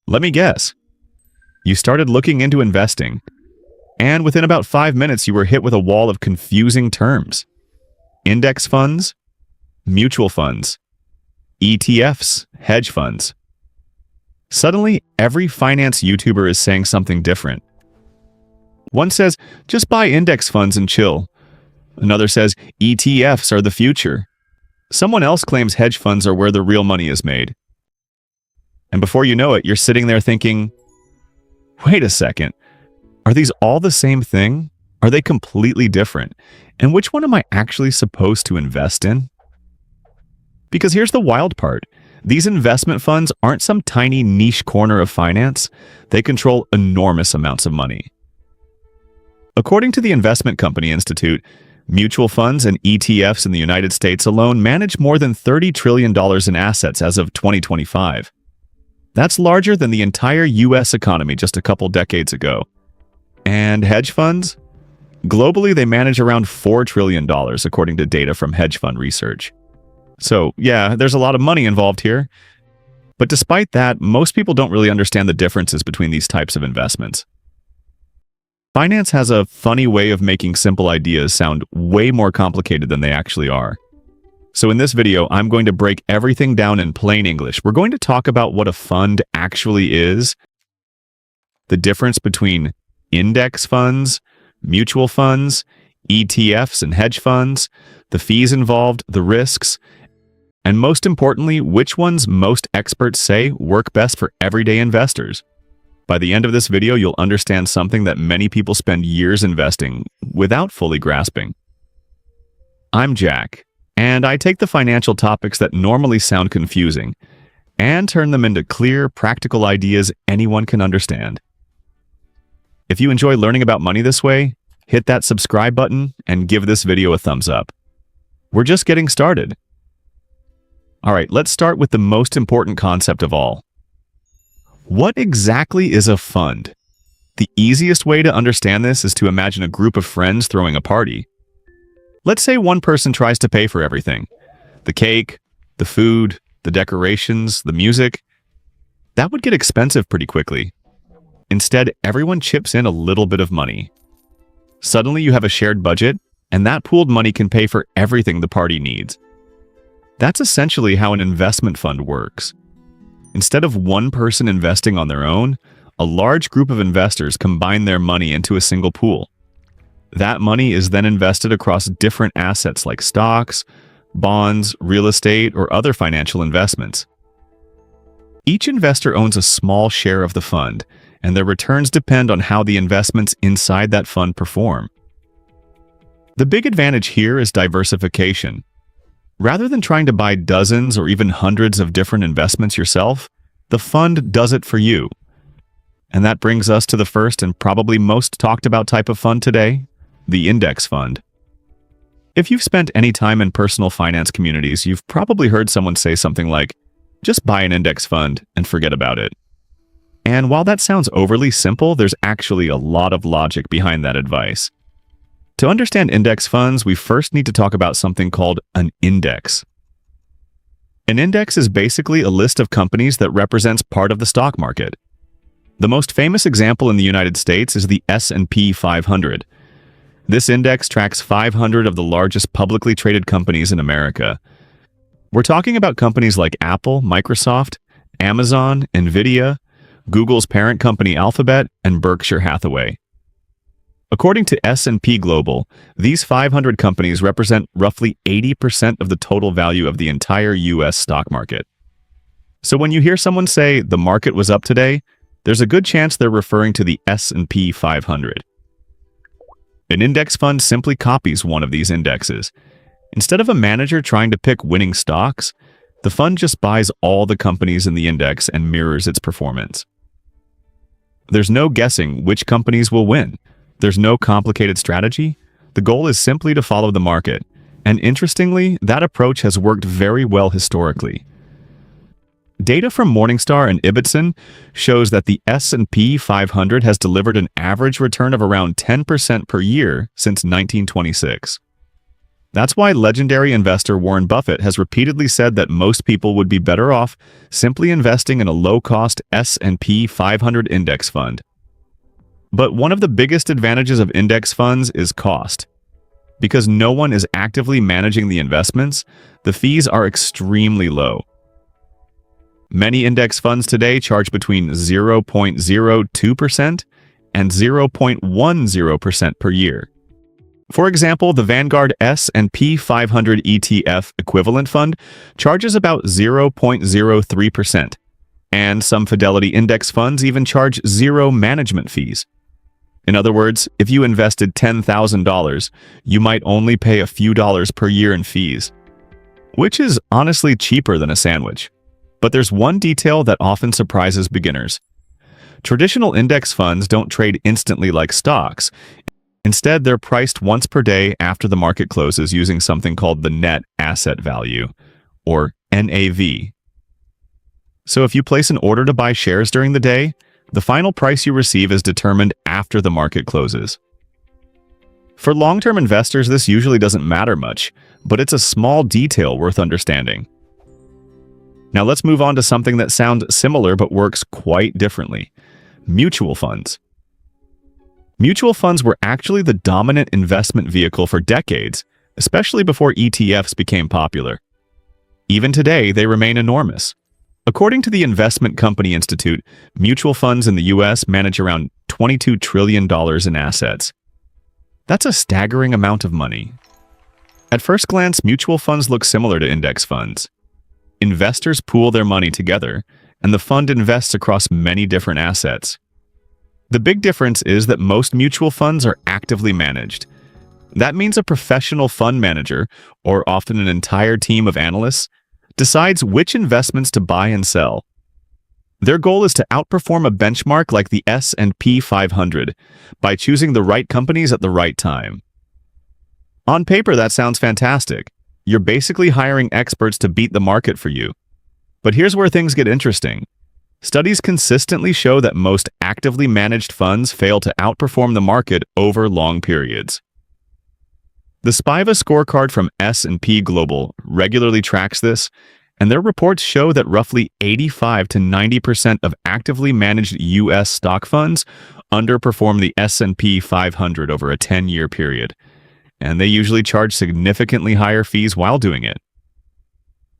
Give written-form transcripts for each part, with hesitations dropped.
Let me guess. You started looking into investing, and within about 5 minutes you were hit with a wall of confusing terms. Index funds, mutual funds, ETFs, hedge funds. Suddenly, every finance YouTuber is saying something different. One says, just buy index funds and chill. Another says, ETFs are the future. Someone else claims hedge funds are where the real money is made. And before you know it, you're sitting there thinking, wait a second, are these all the same thing? Are they completely different? And which one am I actually supposed to invest in? Because here's the wild part. These investment funds aren't some tiny niche corner of finance. They control enormous amounts of money. According to the Investment Company Institute, mutual funds and ETFs in the United States alone manage more than $30 trillion in assets as of 2025. That's larger than the entire U.S. economy just a couple decades ago. And hedge funds? Globally, they manage around $4 trillion, according to data from hedge fund research. So, yeah, there's a lot of money involved here. But despite that, most people don't really understand the differences between these types of investments. Finance has a funny way of making simple ideas sound way more complicated than they actually are. So in this video, I'm going to break everything down in plain English. We're going to talk about what a fund actually is, the difference between index funds, mutual funds, ETFs and hedge funds, the fees involved, the risks, and most importantly, which ones most experts say work best for everyday investors. By the end of this video, you'll understand something that many people spend years investing without fully grasping. I'm Jack, and I take the financial topics that normally sound confusing and turn them into clear, practical ideas anyone can understand. If you enjoy learning about money this way, hit that subscribe button and give this video a thumbs up. We're just getting started. All right, let's start with the most important concept of all. What exactly is a fund? The easiest way to understand this is to imagine a group of friends throwing a party. Let's say one person tries to pay for everything. The cake, the food, the decorations, the music. That would get expensive pretty quickly. Instead, everyone chips in a little bit of money. Suddenly you have a shared budget, and that pooled money can pay for everything the party needs. That's essentially how an investment fund works. Instead of one person investing on their own, a large group of investors combine their money into a single pool. That money is then invested across different assets like stocks, bonds, real estate, or other financial investments. Each investor owns a small share of the fund, and their returns depend on how the investments inside that fund perform. The big advantage here is diversification. Rather than trying to buy dozens or even hundreds of different investments yourself, the fund does it for you. And that brings us to the first and probably most talked about type of fund today, the index fund. If you've spent any time in personal finance communities, you've probably heard someone say something like, just buy an index fund and forget about it. And while that sounds overly simple, there's actually a lot of logic behind that advice. To understand index funds, we first need to talk about something called an index. An index is basically a list of companies that represents part of the stock market. The most famous example in the United States is the S&P 500. This index tracks 500 of the largest publicly traded companies in America. We're talking about companies like Apple, Microsoft, Amazon, Nvidia, Google's parent company Alphabet, and Berkshire Hathaway. According to S&P Global, these 500 companies represent roughly 80% of the total value of the entire U.S. stock market. So when you hear someone say the market was up today, there's a good chance they're referring to the S&P 500. An index fund simply copies one of these indexes. Instead of a manager trying to pick winning stocks, the fund just buys all the companies in the index and mirrors its performance. There's no guessing which companies will win. There's no complicated strategy. The goal is simply to follow the market. And interestingly, that approach has worked very well historically. Data from Morningstar and Ibbotson shows that the S&P 500 has delivered an average return of around 10% per year since 1926. That's why legendary investor Warren Buffett has repeatedly said that most people would be better off simply investing in a low-cost S&P 500 index fund. But one of the biggest advantages of index funds is cost. Because no one is actively managing the investments, the fees are extremely low. Many index funds today charge between 0.02% and 0.10% per year. For example, the Vanguard S&P 500 ETF equivalent fund charges about 0.03%, and some Fidelity index funds even charge zero management fees. In other words, if you invested $10,000, you might only pay a few dollars per year in fees, which is honestly cheaper than a sandwich. But there's one detail that often surprises beginners. Traditional index funds don't trade instantly like stocks. Instead, they're priced once per day after the market closes using something called the net asset value, or NAV. So if you place an order to buy shares during the day, the final price you receive is determined after the market closes. For long-term investors, this usually doesn't matter much, but it's a small detail worth understanding. Now let's move on to something that sounds similar but works quite differently: mutual funds. Mutual funds were actually the dominant investment vehicle for decades, especially before ETFs became popular. Even today, they remain enormous. According to the Investment Company Institute, mutual funds in the U.S. manage around $22 trillion in assets. That's a staggering amount of money. At first glance, mutual funds look similar to index funds. Investors pool their money together, and the fund invests across many different assets. The big difference is that most mutual funds are actively managed. That means a professional fund manager, or often an entire team of analysts, decides which investments to buy and sell. Their goal is to outperform a benchmark like the S&P 500 by choosing the right companies at the right time. On paper, that sounds fantastic. You're basically hiring experts to beat the market for you. But here's where things get interesting. Studies consistently show that most actively managed funds fail to outperform the market over long periods. The SPIVA scorecard from S&P Global regularly tracks this, and their reports show that roughly 85 to 90% of actively managed U.S. stock funds underperform the S&P 500 over a 10-year period, and they usually charge significantly higher fees while doing it.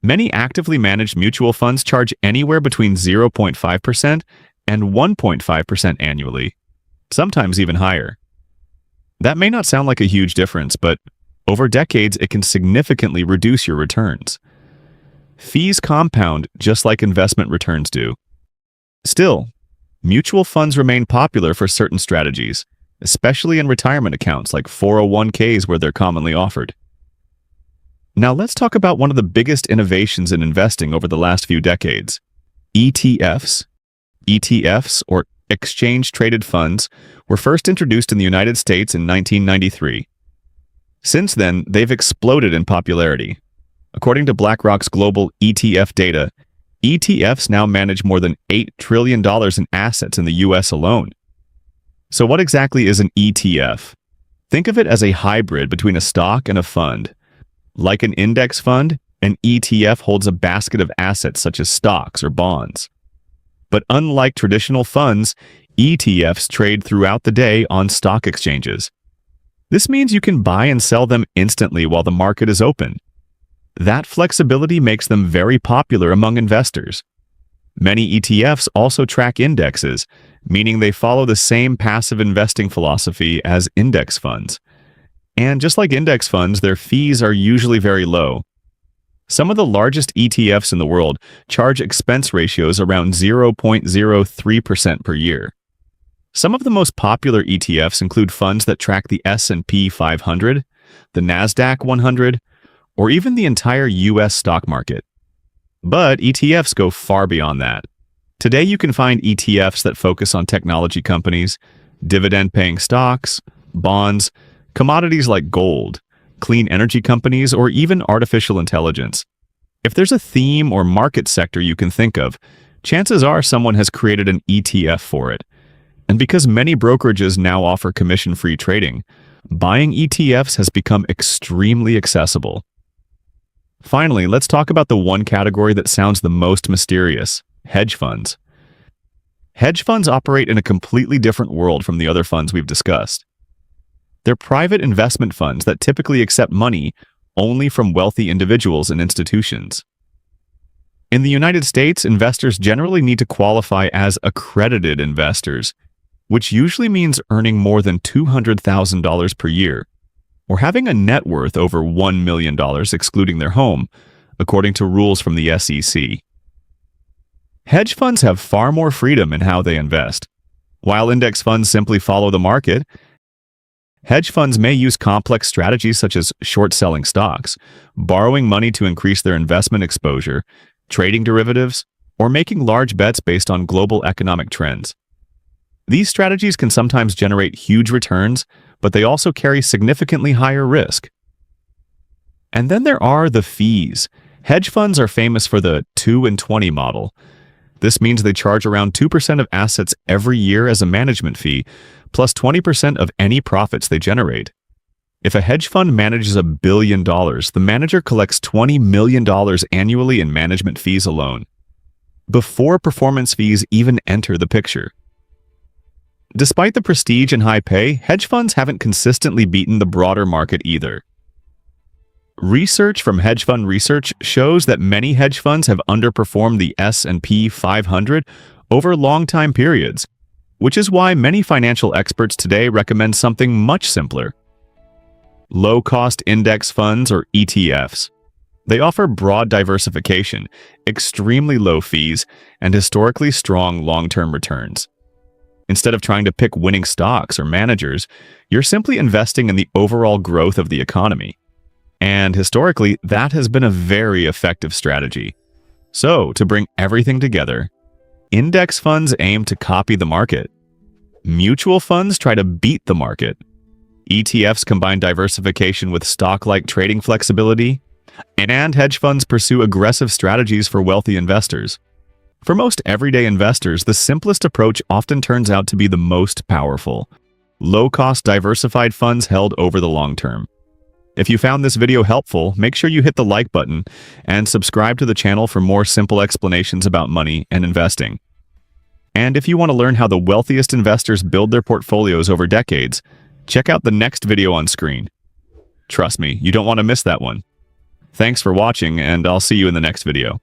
Many actively managed mutual funds charge anywhere between 0.5% and 1.5% annually, sometimes even higher. That may not sound like a huge difference, but over decades, it can significantly reduce your returns. Fees compound just like investment returns do. Still, mutual funds remain popular for certain strategies, especially in retirement accounts like 401ks where they're commonly offered. Now let's talk about one of the biggest innovations in investing over the last few decades: ETFs. ETFs, or exchange-traded funds, were first introduced in the United States in 1993. Since then, they've exploded in popularity. According to BlackRock's global ETF data, ETFs now manage more than $8 trillion in assets in the US alone. So what exactly is an ETF? Think of it as a hybrid between a stock and a fund. Like an index fund, an ETF holds a basket of assets such as stocks or bonds. But unlike traditional funds, ETFs trade throughout the day on stock exchanges. This means you can buy and sell them instantly while the market is open. That flexibility makes them very popular among investors. Many ETFs also track indexes, meaning they follow the same passive investing philosophy as index funds. And just like index funds, their fees are usually very low. Some of the largest ETFs in the world charge expense ratios around 0.03% per year. Some of the most popular ETFs include funds that track the S&P 500, the NASDAQ 100, or even the entire U.S. stock market. But ETFs go far beyond that. Today you can find ETFs that focus on technology companies, dividend-paying stocks, bonds, commodities like gold, clean energy companies, or even artificial intelligence. If there's a theme or market sector you can think of, chances are someone has created an ETF for it. And because many brokerages now offer commission-free trading, buying ETFs has become extremely accessible. Finally, let's talk about the one category that sounds the most mysterious: hedge funds. Hedge funds operate in a completely different world from the other funds we've discussed. They're private investment funds that typically accept money only from wealthy individuals and institutions. In the United States, investors generally need to qualify as accredited investors, which usually means earning more than $200,000 per year, or having a net worth over $1 million excluding their home, according to rules from the SEC. Hedge funds have far more freedom in how they invest. While index funds simply follow the market, hedge funds may use complex strategies such as short-selling stocks, borrowing money to increase their investment exposure, trading derivatives, or making large bets based on global economic trends. These strategies can sometimes generate huge returns, but they also carry significantly higher risk. And then there are the fees. Hedge funds are famous for the 2 and 20 model. This means they charge around 2% of assets every year as a management fee, plus 20% of any profits they generate. If a hedge fund manages $1 billion, the manager collects $20 million annually in management fees alone, before performance fees even enter the picture. Despite the prestige and high pay, hedge funds haven't consistently beaten the broader market either. Research from Hedge Fund Research shows that many hedge funds have underperformed the S&P 500 over long time periods, which is why many financial experts today recommend something much simpler: low-cost index funds, or ETFs. They offer broad diversification, extremely low fees, and historically strong long-term returns. Instead of trying to pick winning stocks or managers, you're simply investing in the overall growth of the economy. And historically, that has been a very effective strategy. So, to bring everything together, index funds aim to copy the market. Mutual funds try to beat the market. ETFs combine diversification with stock-like trading flexibility, and hedge funds pursue aggressive strategies for wealthy investors. For most everyday investors, the simplest approach often turns out to be the most powerful: low-cost diversified funds held over the long term. If you found this video helpful, make sure you hit the like button and subscribe to the channel for more simple explanations about money and investing. And if you want to learn how the wealthiest investors build their portfolios over decades, check out the next video on screen. Trust me, you don't want to miss that one. Thanks for watching, and I'll see you in the next video.